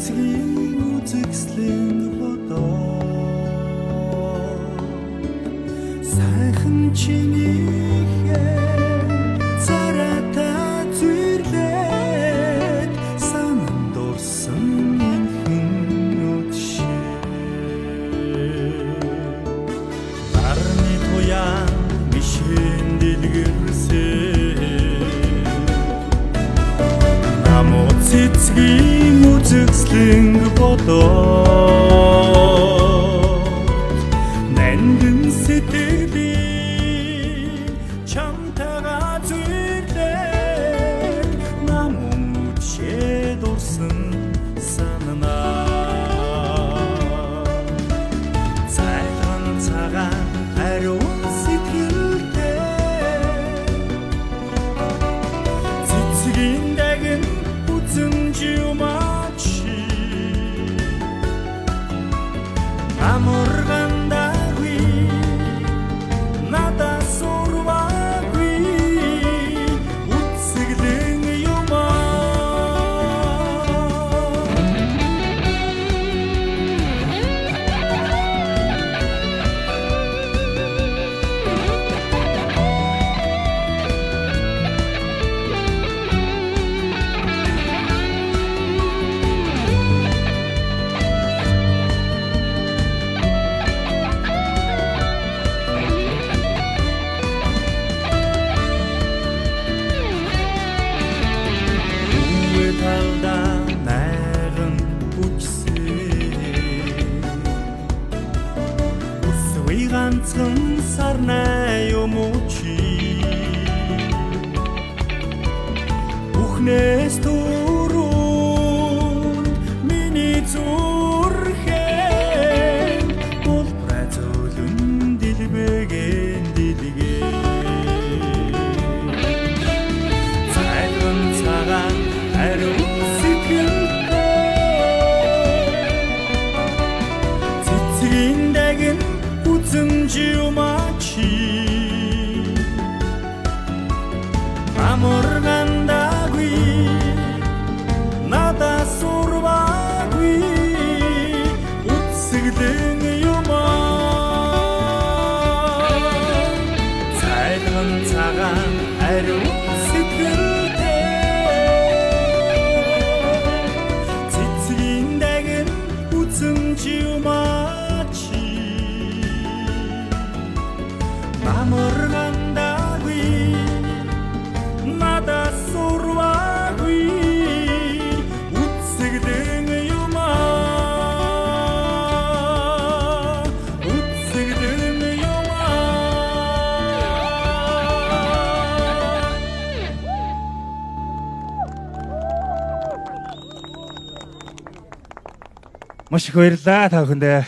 цэцгийн үзэгслэн бодоо сайхан чинийхээ царайтай зүрлээд санан дурсан энхэн үдшээ нарны туяан мишэн дэлгэрсээ намо цэцгийн үзэгслэн бодоо нандин сэтгэлийн чамтайгаа зүрлээ намун үдшээ дурсан сананаа цайхан цагаан ариун сэтгэлтэй цэцгийн дагин үзэмжимачи амургандагүй надад сурваагүй үцэглэн юмаа ганцхан сарнай юм уу чи бүхнээс түрүүнд миний зүрхэн болбрай зөөлөн дэлбэген дэлгээ цайхан цагаан ариун сэтгэлтэй цэцгийн дагин үзэмжимачи амургандагүй надад сурваагүй үцэглэн юмаа цайхан цагаан ариун сэтгэлтэй цэцгийн дагин үзэмжимачи амургандагүй надад сурваагүй үцэглэн юмаа үцэглэн юмаа маш их баярлалаа та бүхэндээ.